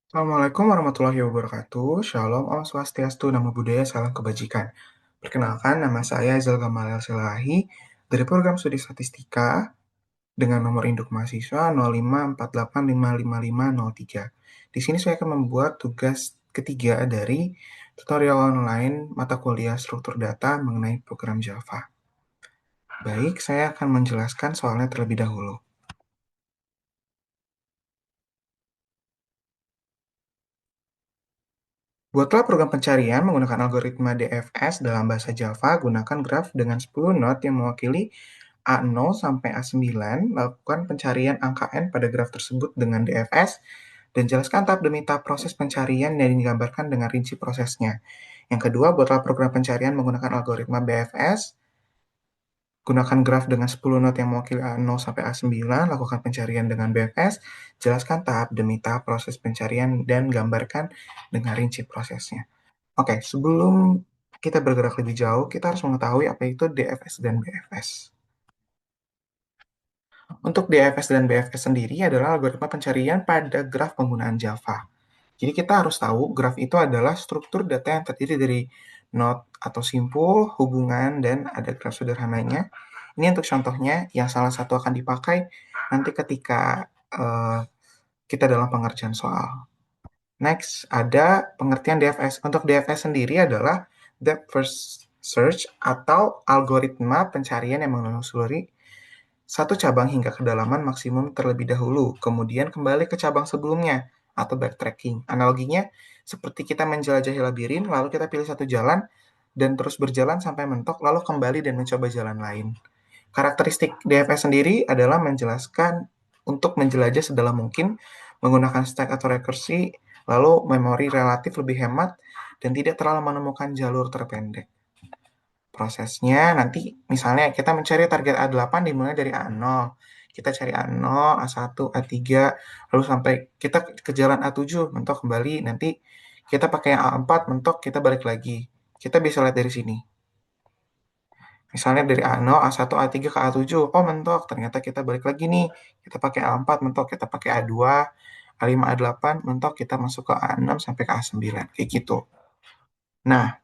Assalamualaikum warahmatullahi wabarakatuh. Shalom, Om Swastiastu, Namo Buddhaya, Salam Kebajikan. Perkenalkan, nama saya Aizal Gamalel Silahi dari Program Studi Statistika dengan nomor induk mahasiswa 0548555503. Di sini saya akan membuat tugas ketiga dari tutorial online mata kuliah struktur data mengenai program Java. Baik, saya akan menjelaskan soalnya terlebih dahulu. Buatlah program pencarian menggunakan algoritma DFS dalam bahasa Java, gunakan graf dengan 10 not yang mewakili A0 sampai A9, lakukan pencarian angka N pada graf tersebut dengan DFS, dan jelaskan tahap demi tahap proses pencarian yang digambarkan dengan rinci prosesnya. Yang kedua, buatlah program pencarian menggunakan algoritma BFS, gunakan graf dengan 10 not yang mewakili A0 sampai A9, lakukan pencarian dengan BFS, jelaskan tahap demi tahap proses pencarian, dan gambarkan dengan rinci prosesnya. Oke, sebelum kita bergerak lebih jauh, kita harus mengetahui apa itu DFS dan BFS. Untuk DFS dan BFS sendiri adalah algoritma pencarian pada graf penggunaan Java. Jadi kita harus tahu graf itu adalah struktur data yang terdiri dari node atau simpul, hubungan, dan ada graf sederhananya. Ini untuk contohnya yang salah satu akan dipakai nanti ketika kita dalam pengerjaan soal. Next, ada pengertian DFS. Untuk DFS sendiri adalah Depth First Search atau algoritma pencarian yang menelusuri satu cabang hingga kedalaman maksimum terlebih dahulu, kemudian kembali ke cabang sebelumnya atau backtracking. Analoginya seperti kita menjelajahi labirin, lalu kita pilih satu jalan dan terus berjalan sampai mentok, lalu kembali dan mencoba jalan lain. Karakteristik DFS sendiri adalah menjelaskan untuk menjelajah sedalam mungkin menggunakan stack atau rekursi, lalu memori relatif lebih hemat dan tidak terlalu menemukan jalur terpendek. Prosesnya nanti misalnya kita mencari target A8 dimulai dari A0. Kita cari A0, A1, A3, lalu sampai kita ke jalan A7, mentok kembali. Nanti kita pakai yang A4, mentok, kita balik lagi. Kita bisa lihat dari sini. Misalnya dari A0, A1, A3 ke A7, oh mentok, ternyata kita balik lagi nih. Kita pakai A4, mentok, kita pakai A2, A5, A8, mentok, kita masuk ke A6 sampai ke A9, kayak gitu. Nah,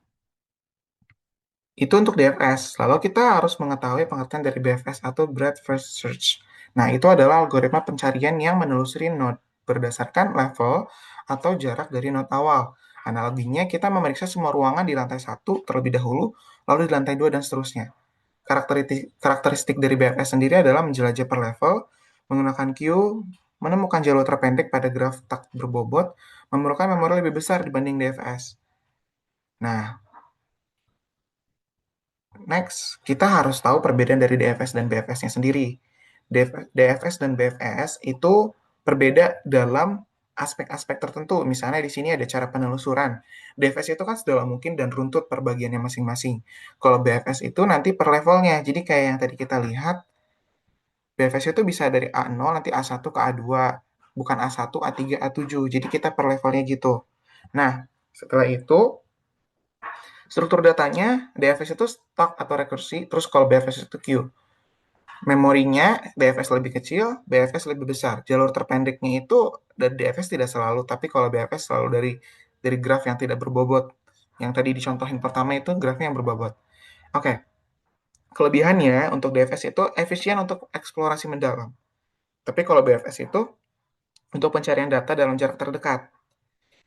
itu untuk DFS. Lalu kita harus mengetahui pengertian dari BFS atau Breadth First Search. Nah, itu adalah algoritma pencarian yang menelusuri node berdasarkan level atau jarak dari node awal. Analoginya, kita memeriksa semua ruangan di lantai 1 terlebih dahulu, lalu di lantai 2 dan seterusnya. Karakteristik dari BFS sendiri adalah menjelajah per level, menggunakan queue, menemukan jalur terpendek pada graf tak berbobot, memerlukan memori lebih besar dibanding DFS. Nah, next, kita harus tahu perbedaan dari DFS dan BFS-nya sendiri. DFS dan BFS itu berbeda dalam aspek-aspek tertentu. Misalnya di sini ada cara penelusuran. DFS itu kan sedalam mungkin dan runtut per bagiannya masing-masing. Kalau BFS itu nanti per levelnya. Jadi kayak yang tadi kita lihat, BFS itu bisa dari A0 nanti A1 ke A2, bukan A1, A3, A7. Jadi kita per levelnya gitu. Nah, setelah itu struktur datanya DFS itu stock atau rekursi, terus kalau BFS itu queue. Memorinya DFS lebih kecil, BFS lebih besar. Jalur terpendeknya itu dari DFS tidak selalu, tapi kalau BFS selalu dari graf yang tidak berbobot. Yang tadi dicontohin pertama itu grafnya yang berbobot. Oke, kelebihannya untuk DFS itu efisien untuk eksplorasi mendalam. Tapi kalau BFS itu untuk pencarian data dalam jarak terdekat.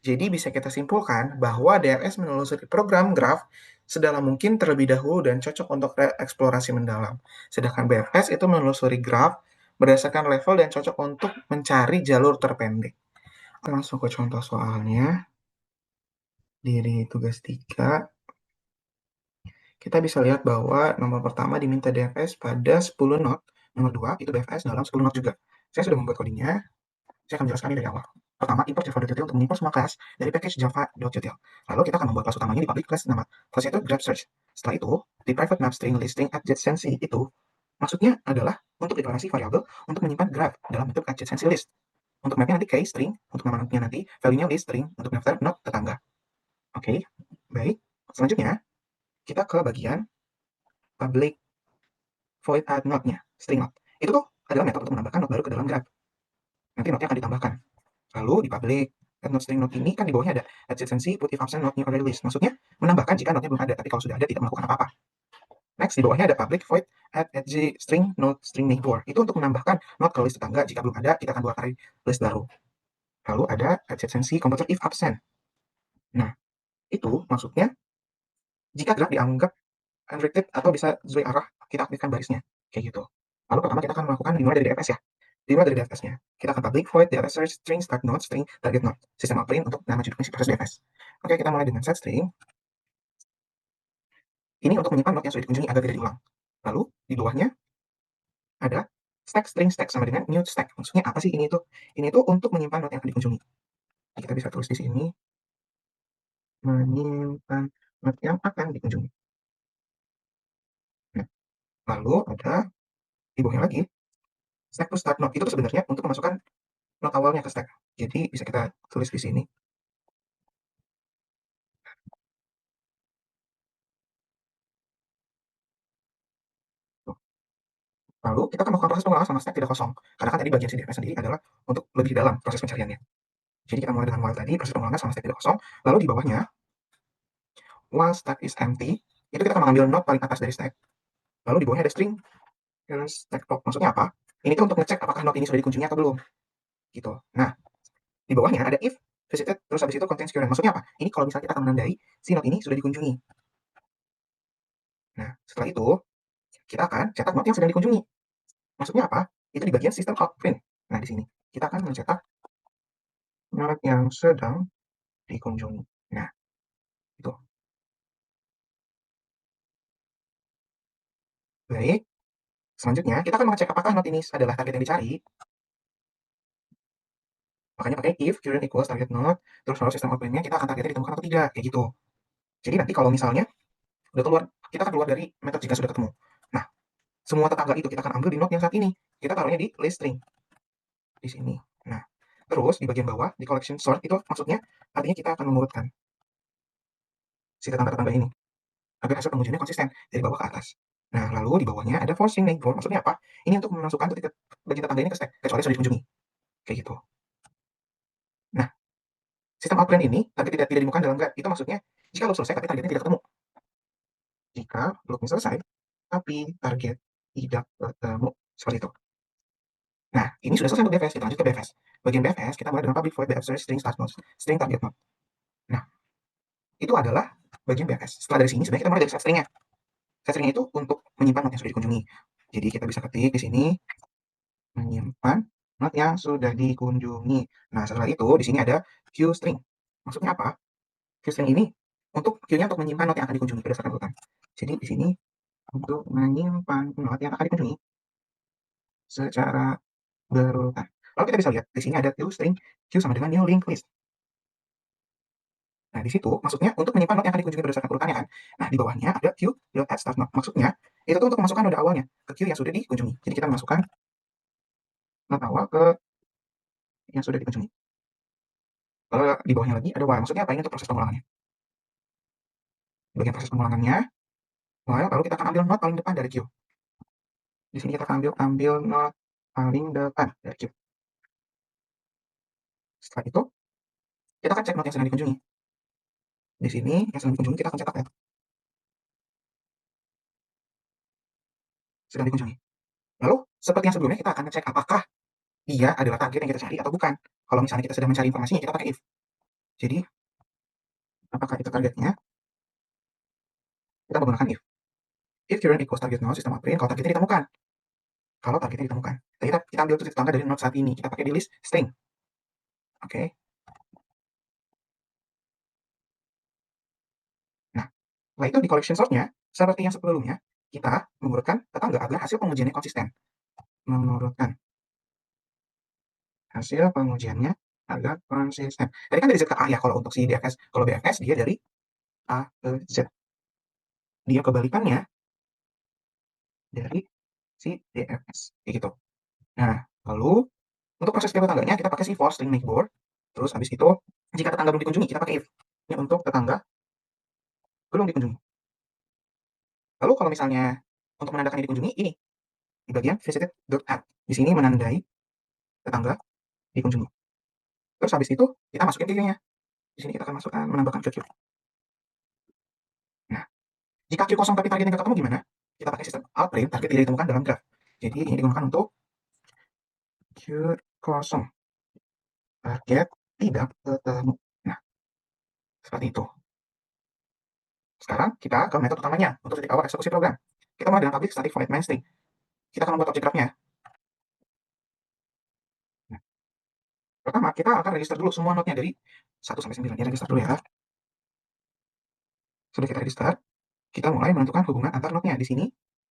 Jadi bisa kita simpulkan bahwa DFS menelusuri program graf sedalam mungkin terlebih dahulu dan cocok untuk eksplorasi mendalam. Sedangkan BFS itu menelusuri graf berdasarkan level dan cocok untuk mencari jalur terpendek. Langsung ke contoh soalnya. Dari tugas 3, kita bisa lihat bahwa nomor pertama diminta DFS pada 10 not, nomor 2 itu DFS dalam 10 not juga. Saya sudah membuat codingnya, saya akan menjelaskan ini dari awal. Pertama, import java.util untuk mengimport semua kelas dari package java.util. Lalu kita akan membuat kelas utamanya di public kelas nama. Kelasnya itu grab search. Setelah itu, di private map string listing adjacency itu, maksudnya adalah untuk deklarasi variabel untuk menyimpan graph dalam bentuk adjacency list. Untuk mapnya nanti case string, untuk nama-namanya nanti value-nya list string, untuk daftar node tetangga. Oke, baik. Selanjutnya, kita ke bagian public void add node-nya, string node. Itu tuh adalah metode untuk menambahkan node baru ke dalam graph. Nanti node-nya akan ditambahkan. Lalu di public not string not ini kan di bawahnya ada adjacency put if absent not new or release. Maksudnya menambahkan jika notnya belum ada, tapi kalau sudah ada tidak melakukan apa-apa. Next di bawahnya ada public void add edge string not string neighbor. Itu untuk menambahkan not ke list tetangga. Jika belum ada, kita akan buat array list baru. Lalu ada adjacency comparator if absent. Nah, itu maksudnya jika graf dianggap unrestricted atau bisa sesuai arah, kita aktifkan barisnya. Kayak gitu. Lalu pertama kita akan melakukan dimulai dari DFS ya. Dimulai dari DFS-nya. Kita akan public void DFS search string start node string target node. Sistem outprint untuk nama judul prinsip proses DFS. Oke, kita mulai dengan set string. Ini untuk menyimpan node yang sudah dikunjungi agar tidak diulang. Lalu di bawahnya ada stack string stack sama dengan new stack. Maksudnya apa sih ini itu? Ini itu untuk menyimpan node yang akan dikunjungi. Jadi kita bisa tulis di sini menyimpan node yang akan dikunjungi. Nah, lalu ada di bawahnya lagi stack to start node. Itu tuh sebenarnya untuk memasukkan node awalnya ke stack. Jadi bisa kita tulis di sini. Tuh. Lalu kita akan melakukan proses pengulangan sama stack tidak kosong. Karena kan tadi bagian CDFS sendiri adalah untuk lebih dalam proses pencariannya. Jadi kita mulai dengan while tadi, proses pengulangan sama stack tidak kosong. Lalu di bawahnya, while stack is empty, itu kita akan mengambil node paling atas dari stack. Lalu di bawahnya ada string stack top. Maksudnya apa? Ini tuh untuk ngecek apakah node ini sudah dikunjungi atau belum. Gitu. Nah, di bawahnya ada if visited, terus habis itu contains current. Maksudnya apa? Ini kalau misalnya kita akan menandai si node ini sudah dikunjungi. Nah, setelah itu, kita akan cetak node yang sedang dikunjungi. Maksudnya apa? Itu di bagian sistem outprint. Nah, di sini kita akan mencetak node yang sedang dikunjungi. Nah, itu. Baik. Selanjutnya, kita akan mengecek apakah node ini adalah target yang dicari. Makanya pakai if current equals target node, terus kalau sistem outprint-nya kita akan targetnya ditemukan atau tidak, kayak gitu. Jadi nanti kalau misalnya udah keluar, kita akan keluar dari metode jika sudah ketemu. Nah, semua tetangga itu kita akan ambil di node yang saat ini. Kita taruhnya di list string di sini. Nah, terus di bagian bawah di collection sort itu maksudnya artinya kita akan mengurutkan si tetangga-tetangga ini agar hasil pengujiannya konsisten dari bawah ke atas. Nah, lalu di bawahnya ada forcing neighbor. Maksudnya apa? Ini untuk memasukkan titik bagian tetangga ini ke stack kecuali sudah dikunjungi. Kayak gitu. Nah, sistem outprint ini target tidak dimukan dalam guide. Itu maksudnya jika loop selesai tapi targetnya tidak ketemu. Jika loopnya selesai tapi target tidak ketemu. Seperti itu. Nah, ini sudah selesai untuk BFS. Kita lanjut ke BFS. Bagian BFS kita mulai dengan public void BF search string start node, string target node. Nah, itu adalah bagian BFS. Setelah dari sini sebenarnya kita mulai dari set stringnya. Set stringnya itu untuk menyimpan node yang sudah dikunjungi. Jadi kita bisa ketik di sini menyimpan node yang sudah dikunjungi. Nah, setelah itu di sini ada queue_string. Maksudnya apa? Queue_string ini untuk queue-nya untuk menyimpan node yang akan dikunjungi berdasarkan urutan. Jadi di sini untuk menyimpan node yang akan dikunjungi secara berurutan. Lalu kita bisa lihat di sini ada queue_string, queue sama dengan new linked list. Nah, di situ maksudnya untuk menyimpan node yang akan dikunjungi berdasarkan urutannya kan. Nah, di bawahnya ada queue.add start node. Maksudnya itu tuh untuk memasukkan node awalnya ke queue yang sudah dikunjungi. Jadi kita memasukkan node awal ke yang sudah dikunjungi. Lalu di bawahnya lagi ada while. Maksudnya apa? Ini untuk proses pengulangannya. Di bagian proses pengulangannya, while lalu kita akan ambil node paling depan dari queue. Di sini kita akan ambil node paling depan dari queue. Setelah itu, kita akan cek node yang sedang dikunjungi. Di sini yang sedang dikunjungi kita akan cetak ya. Sedang dikunjungi. Lalu seperti yang sebelumnya kita akan ngecek apakah dia adalah target yang kita cari atau bukan. Kalau misalnya kita sedang mencari informasinya, kita pakai if. Jadi, apakah itu targetnya? Kita menggunakan if. If current equals target node, sistem outprint, kalau targetnya ditemukan. Kalau targetnya ditemukan. Jadi kita ambil titik tangga dari node saat ini. Kita pakai di list string. Oke. Nah, setelah itu di collection sort-nya, seperti yang sebelumnya, kita mengurutkan tetangga agar hasil pengujiannya konsisten. Mengurutkan hasil pengujiannya agar konsisten. Tadi kan dari Z ke A ya, kalau untuk si DFS. Kalau BFS, dia dari A ke Z. Dia kebalikannya dari si DFS. Kayak gitu. Nah, lalu untuk proses setiap tetangganya, kita pakai si for string neighbor. Terus habis itu, jika tetangga belum dikunjungi, kita pakai if. Ini untuk tetangga belum dikunjungi. Lalu kalau misalnya untuk menandakan yang dikunjungi, ini di bagian visited.add. Di sini menandai tetangga dikunjungi. Terus habis itu kita masukin Q-nya. Di sini kita akan masukkan menambahkan Q. Nah, jika Q kosong tapi targetnya nggak ketemu gimana? Kita pakai sistem outprint target tidak ditemukan dalam graf. Jadi ini digunakan untuk Q kosong target tidak ketemu. Nah, seperti itu. Sekarang kita ke metode utamanya untuk titik awal eksekusi program. Kita mulai dengan public static void main string. Kita akan membuat objek grafnya. Nah, pertama kita akan register dulu semua node-nya dari 1 sampai 9. Ya, register dulu ya. Sudah kita register, kita mulai menentukan hubungan antar node-nya. Di sini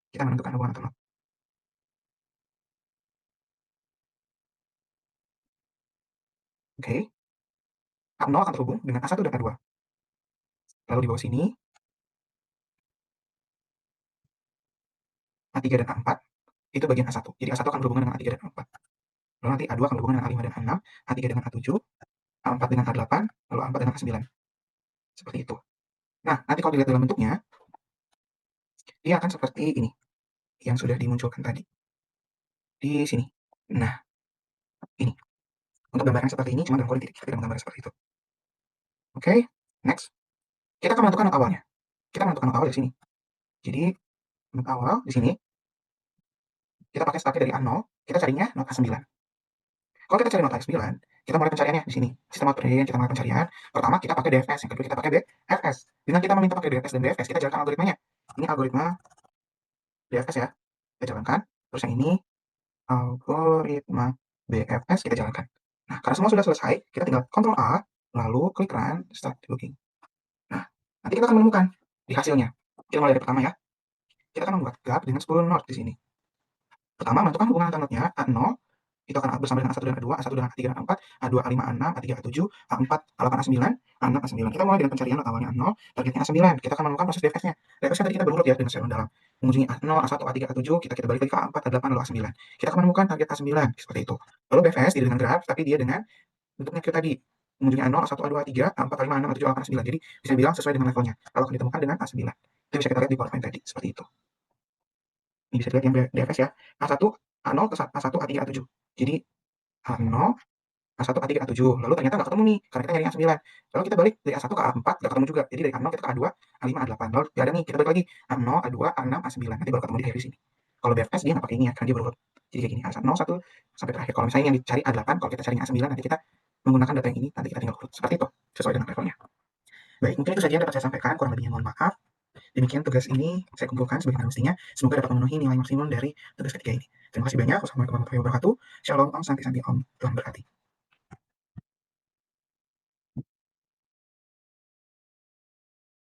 kita menentukan hubungan antar node. Oke. A0 akan terhubung dengan A1 dan A2. Lalu di bawah sini, A3 dan A4 itu bagian A1. Jadi A1 akan berhubungan dengan A3 dan A4. Lalu nanti A2 akan berhubungan dengan A5 dan A6, A3 dengan A7, A4 dengan A8, lalu A4 dengan A9. Seperti itu. Nah, nanti kalau dilihat dalam bentuknya, dia akan seperti ini, yang sudah dimunculkan tadi. Di sini. Nah, ini. Untuk gambaran seperti ini, cuma dalam kode titik. Kita tidak menggambar seperti itu. Oke, next. Kita akan menentukan node awalnya. Kita menentukan node awal di sini. Jadi, node awal di sini, kita pakai startnya dari A0, kita carinya node A9. Kalau kita cari node A9, kita mulai pencariannya di sini. Sistem outprint, kita mulai pencarian. Pertama, kita pakai DFS. Yang kedua, kita pakai BFS. Dengan kita meminta pakai DFS dan BFS, kita jalankan algoritmanya. Ini algoritma DFS ya. Kita jalankan. Terus yang ini, algoritma BFS, kita jalankan. Nah, karena semua sudah selesai, kita tinggal Ctrl A, lalu klik Run, Start Debugging. Nah, nanti kita akan menemukan di hasilnya. Kita mulai dari pertama ya. Kita akan membuat graf dengan 10 node di sini. Pertama, menentukan hubungan antar node-nya A0 itu akan bersama dengan A1 dan A2, A1 dengan A3 dan A4, A2, A5, A6, A3, A7, A4, A8, A9, A6, A9. Kita mulai dengan pencarian node awalnya A0, targetnya A9. Kita akan menemukan proses DFS-nya. DFS-nya tadi kita berurut ya dengan serial dalam. Mengunjungi A0, A1, A3, A7, kita balik lagi ke A4, A8, lalu A9. Kita akan menemukan target A9, seperti itu. Lalu BFS tidak dengan graf, tapi dia dengan bentuknya Q tadi. Mengunjungi A0, A1, A2, A3, A4, A5, A6, A7, A8, A9. Jadi bisa dibilang sesuai dengan levelnya. Lalu akan ditemukan dengan A9. Itu bisa kita lihat di PowerPoint tadi, seperti itu. Ini bisa dilihat yang DFS ya. A1, A0, A1, A3, A7. Jadi A0, A1, A3, A7. Lalu ternyata nggak ketemu nih, karena kita nyari A9. Lalu kita balik dari A1 ke A4, nggak ketemu juga. Jadi dari A0 kita ke A2, A5, A8. Lalu nggak ada nih, kita balik lagi. A0, A2, A6, A9. Nanti baru ketemu di sini. Kalau BFS dia nggak pakai ini ya, karena dia berurut. Jadi kayak gini, A0, 1, sampai terakhir. Kalau misalnya yang dicari A8, kalau kita cari A9, nanti kita menggunakan data yang ini, nanti kita tinggal urut. Seperti itu, sesuai dengan levelnya. Baik, mungkin itu saja yang dapat saya sampaikan. Kurang lebihnya mohon maaf. Demikian tugas ini saya kumpulkan sebagaimana mestinya. Semoga dapat memenuhi nilai maksimum dari tugas ketiga ini. Terima kasih banyak. Wassalamualaikum warahmatullahi wabarakatuh. Shalom, Om Santi Santi Om. Tuhan berkati.